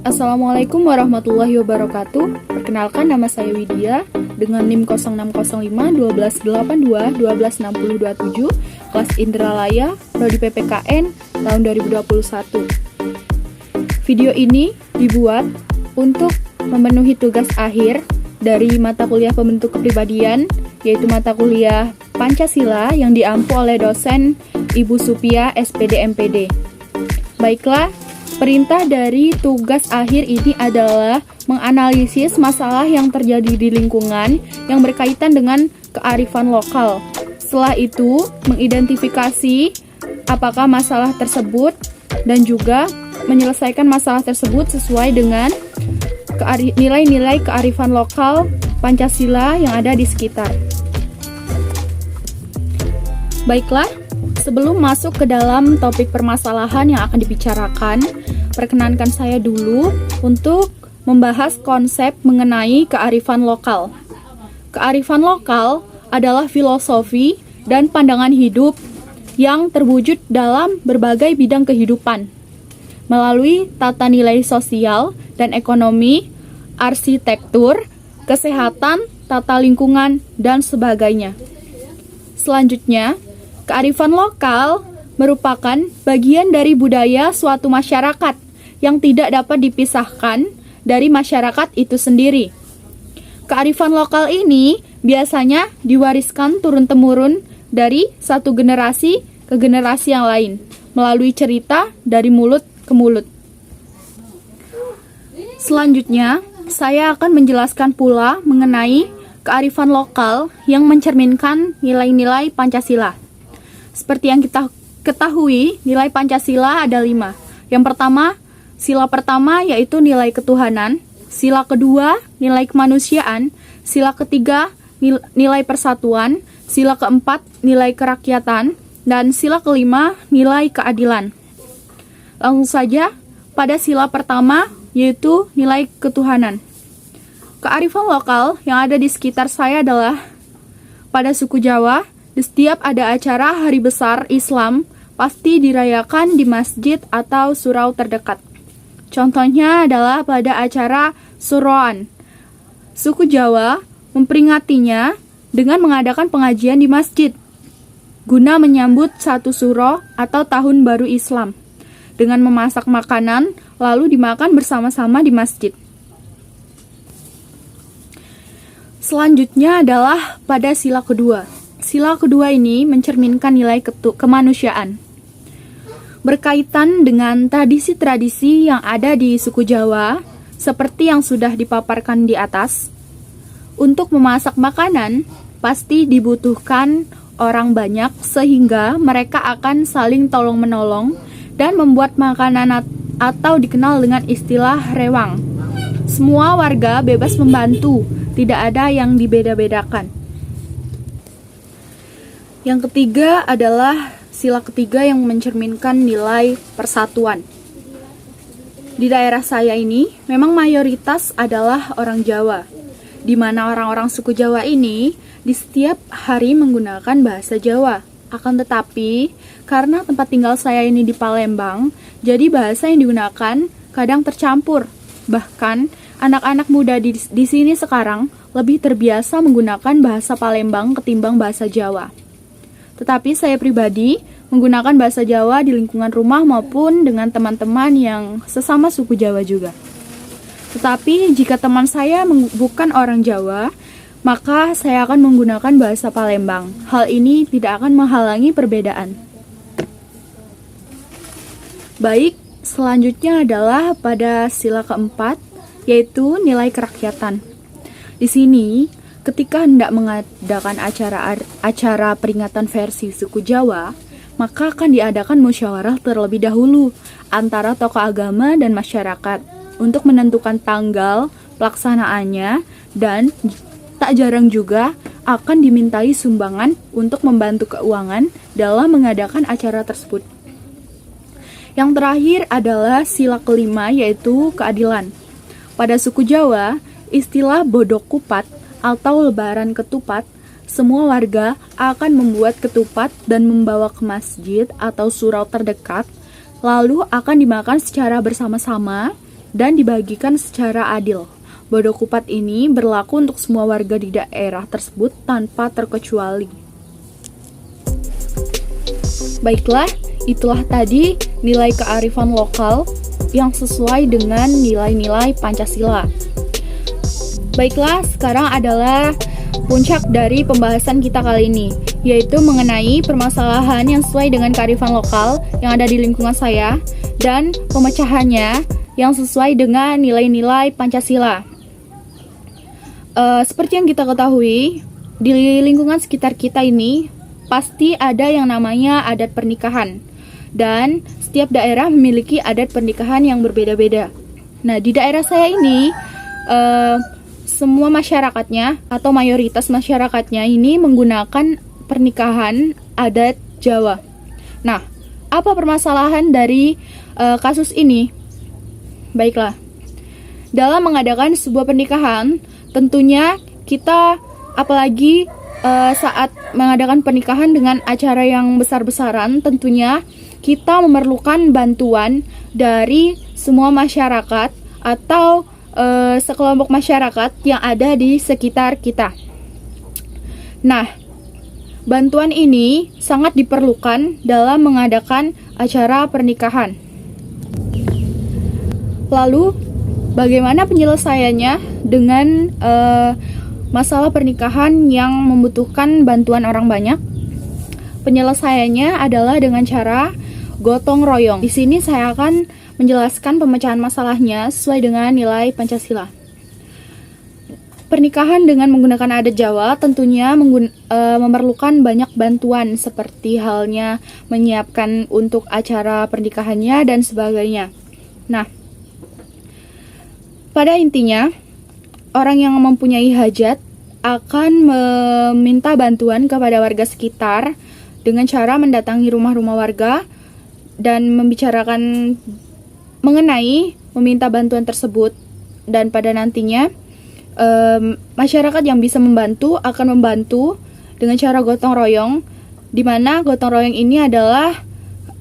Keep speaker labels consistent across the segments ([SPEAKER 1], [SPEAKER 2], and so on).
[SPEAKER 1] Assalamualaikum warahmatullahi wabarakatuh. Perkenalkan, nama saya Widya dengan NIM 0605 1282 126027, kelas Indralaya, prodi PPKN tahun 2021. Video ini dibuat untuk memenuhi tugas akhir dari mata kuliah pembentuk kepribadian, yaitu mata kuliah Pancasila yang diampu oleh dosen Ibu Supia, SPD MPD. Baiklah, perintah dari tugas akhir ini adalah menganalisis masalah yang terjadi di lingkungan yang berkaitan dengan kearifan lokal. Setelah itu, mengidentifikasi apakah masalah tersebut dan juga menyelesaikan masalah tersebut sesuai dengan nilai-nilai kearifan lokal Pancasila yang ada di sekitar. Baiklah, sebelum masuk ke dalam topik permasalahan yang akan dibicarakan, perkenankan saya dulu untuk membahas konsep mengenai kearifan lokal. Kearifan lokal adalah filosofi dan pandangan hidup yang terwujud dalam berbagai bidang kehidupan, melalui tata nilai sosial dan ekonomi, arsitektur, kesehatan, tata lingkungan, dan sebagainya. Selanjutnya, kearifan lokal merupakan bagian dari budaya suatu masyarakat yang tidak dapat dipisahkan dari masyarakat itu sendiri. Kearifan lokal ini biasanya diwariskan turun-temurun dari satu generasi ke generasi yang lain, melalui cerita dari mulut ke mulut. Selanjutnya, saya akan menjelaskan pula mengenai kearifan lokal yang mencerminkan nilai-nilai Pancasila. Seperti yang kita ketahui, nilai Pancasila ada 5. Yang pertama, sila pertama yaitu nilai ketuhanan, sila kedua nilai kemanusiaan, sila ketiga nilai persatuan, sila keempat nilai kerakyatan, dan sila kelima nilai keadilan. Langsung saja pada sila pertama yaitu nilai ketuhanan. Kearifan lokal yang ada di sekitar saya adalah pada suku Jawa, di setiap ada acara hari besar Islam pasti dirayakan di masjid atau surau terdekat. Contohnya adalah pada acara Suroan. Suku Jawa memperingatinya dengan mengadakan pengajian di masjid, guna menyambut satu suro atau tahun baru Islam, dengan memasak makanan lalu dimakan bersama-sama di masjid. Selanjutnya adalah pada sila kedua. Sila kedua ini mencerminkan nilai kemanusiaan, berkaitan dengan tradisi-tradisi yang ada di suku Jawa, seperti yang sudah dipaparkan di atas. Untuk memasak makanan, pasti dibutuhkan orang banyak, sehingga mereka akan saling tolong-menolong dan membuat makanan atau dikenal dengan istilah rewang. Semua warga bebas membantu, tidak ada yang dibeda-bedakan. Yang ketiga adalah sila ketiga yang mencerminkan nilai persatuan. Di daerah saya ini memang mayoritas adalah orang Jawa, di mana orang-orang suku Jawa ini di setiap hari menggunakan bahasa Jawa. Akan tetapi, karena tempat tinggal saya ini di Palembang, jadi bahasa yang digunakan kadang tercampur. Bahkan, anak-anak muda di sini sekarang lebih terbiasa menggunakan bahasa Palembang ketimbang bahasa Jawa. Tetapi saya pribadi menggunakan bahasa Jawa di lingkungan rumah maupun dengan teman-teman yang sesama suku Jawa juga. Tetapi jika teman saya bukan orang Jawa, maka saya akan menggunakan bahasa Palembang. Hal ini tidak akan menghalangi perbedaan. Baik, selanjutnya adalah pada sila keempat, yaitu nilai kerakyatan. Di sini, ketika hendak mengadakan acara peringatan versi suku Jawa, maka akan diadakan musyawarah terlebih dahulu antara tokoh agama dan masyarakat untuk menentukan tanggal pelaksanaannya, dan tak jarang juga akan dimintai sumbangan untuk membantu keuangan dalam mengadakan acara tersebut. Yang terakhir adalah sila kelima, yaitu keadilan. Pada suku Jawa, istilah bodok kupat atau lebaran ketupat, semua warga akan membuat ketupat dan membawa ke masjid atau surau terdekat lalu akan dimakan secara bersama-sama dan dibagikan secara adil. Bodo Kupat ini berlaku untuk semua warga di daerah tersebut tanpa terkecuali. Baiklah, itulah tadi nilai kearifan lokal yang sesuai dengan nilai-nilai Pancasila. Baiklah, sekarang adalah puncak dari pembahasan kita kali ini, yaitu mengenai permasalahan yang sesuai dengan kearifan lokal yang ada di lingkungan saya dan pemecahannya yang sesuai dengan nilai-nilai Pancasila. Seperti yang kita ketahui, di lingkungan sekitar kita ini pasti ada yang namanya adat pernikahan, dan setiap daerah memiliki adat pernikahan yang berbeda-beda. Nah, di daerah saya ini semua masyarakatnya atau mayoritas masyarakatnya ini menggunakan pernikahan adat Jawa. Nah, apa permasalahan dari kasus ini? Baiklah, dalam mengadakan sebuah pernikahan, tentunya kita apalagi saat mengadakan pernikahan dengan acara yang besar-besaran, tentunya kita memerlukan bantuan dari semua masyarakat atau sekelompok masyarakat yang ada di sekitar kita. Nah, bantuan ini sangat diperlukan dalam mengadakan acara pernikahan. Lalu, bagaimana penyelesaiannya dengan masalah pernikahan yang membutuhkan bantuan orang banyak? Penyelesaiannya adalah dengan cara gotong royong. Di sini saya akan menjelaskan pemecahan masalahnya sesuai dengan nilai Pancasila. Pernikahan dengan menggunakan adat Jawa tentunya memerlukan banyak bantuan, seperti halnya menyiapkan untuk acara pernikahannya dan sebagainya. Nah, pada intinya, orang yang mempunyai hajat akan meminta bantuan kepada warga sekitar dengan cara mendatangi rumah-rumah warga dan membicarakan mengenai meminta bantuan tersebut, dan pada nantinya masyarakat yang bisa membantu akan membantu dengan cara gotong royong, di mana gotong royong ini adalah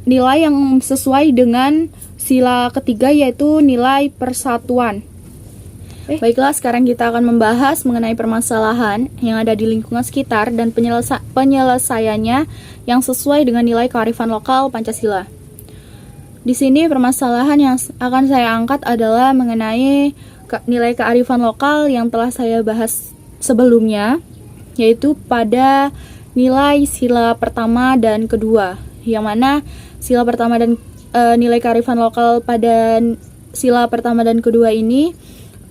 [SPEAKER 1] nilai yang sesuai dengan sila ketiga, yaitu nilai persatuan. Baiklah, sekarang kita akan membahas mengenai permasalahan yang ada di lingkungan sekitar dan penyelesaiannya yang sesuai dengan nilai kearifan lokal Pancasila. Di sini permasalahan yang akan saya angkat adalah mengenai nilai kearifan lokal yang telah saya bahas sebelumnya, yaitu pada nilai sila pertama dan kedua, yang mana sila pertama dan nilai kearifan lokal pada sila pertama dan kedua ini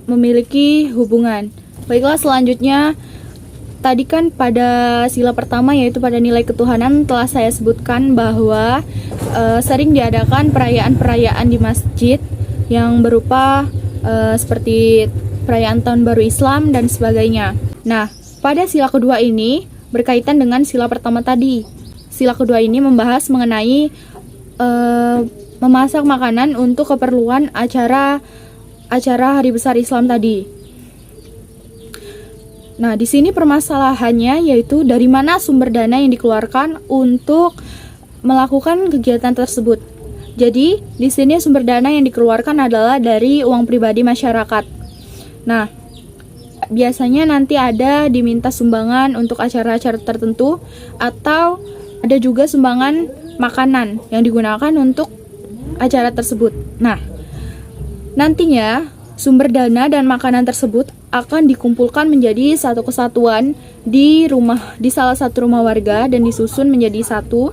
[SPEAKER 1] memiliki hubungan. Baiklah, selanjutnya tadi kan pada sila pertama, yaitu pada nilai ketuhanan, telah saya sebutkan bahwa sering diadakan perayaan-perayaan di masjid yang berupa seperti perayaan Tahun Baru Islam dan sebagainya. Nah, pada sila kedua ini berkaitan dengan sila pertama tadi. Sila kedua ini membahas mengenai memasak makanan untuk keperluan acara Hari Besar Islam tadi. Nah, di sini permasalahannya yaitu dari mana sumber dana yang dikeluarkan untuk melakukan kegiatan tersebut. Jadi, di sini sumber dana yang dikeluarkan adalah dari uang pribadi masyarakat. Nah, biasanya nanti ada diminta sumbangan untuk acara-acara tertentu, atau ada juga sumbangan makanan yang digunakan untuk acara tersebut. Nah, nantinya sumber dana dan makanan tersebut akan dikumpulkan menjadi satu kesatuan di salah satu rumah warga dan disusun menjadi satu,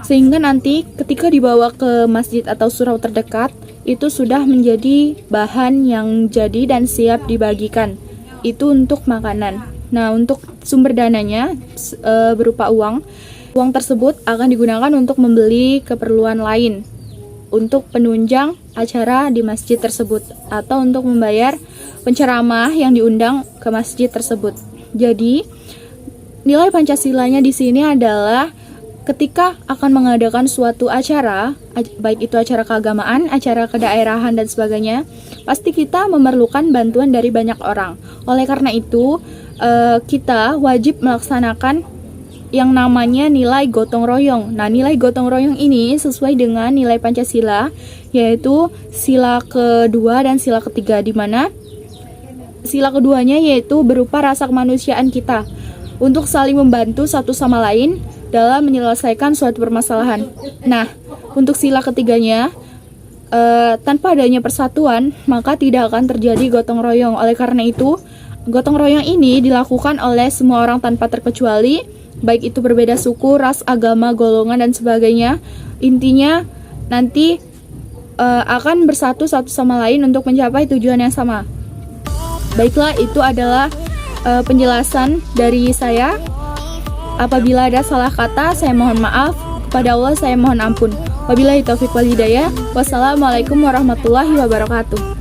[SPEAKER 1] sehingga nanti ketika dibawa ke masjid atau surau terdekat itu sudah menjadi bahan yang jadi dan siap dibagikan. Itu untuk makanan. Nah, untuk sumber dananya berupa uang tersebut akan digunakan untuk membeli keperluan lain, untuk penunjang acara di masjid tersebut, atau untuk membayar penceramah yang diundang ke masjid tersebut. Jadi, nilai Pancasilanya di sini adalah ketika akan mengadakan suatu acara, baik itu acara keagamaan, acara kedaerahan dan sebagainya, pasti kita memerlukan bantuan dari banyak orang. Oleh karena itu, kita wajib melaksanakan yang namanya nilai gotong royong. Nah, nilai gotong royong ini sesuai dengan nilai Pancasila, yaitu sila kedua dan sila ketiga, di mana sila keduanya yaitu berupa rasa kemanusiaan kita untuk saling membantu satu sama lain dalam menyelesaikan suatu permasalahan. Nah, untuk sila ketiganya, tanpa adanya persatuan, maka tidak akan terjadi gotong royong. Oleh karena itu, gotong royong ini dilakukan oleh semua orang tanpa terkecuali, baik itu berbeda suku, ras, agama, golongan, dan sebagainya. Intinya, nanti akan bersatu satu sama lain untuk mencapai tujuan yang sama. Baiklah, itu adalah penjelasan dari saya. Apabila ada salah kata, saya mohon maaf. Kepada Allah, saya mohon ampun. Wabillahi taufiq wal hidayah. Wassalamualaikum warahmatullahi wabarakatuh.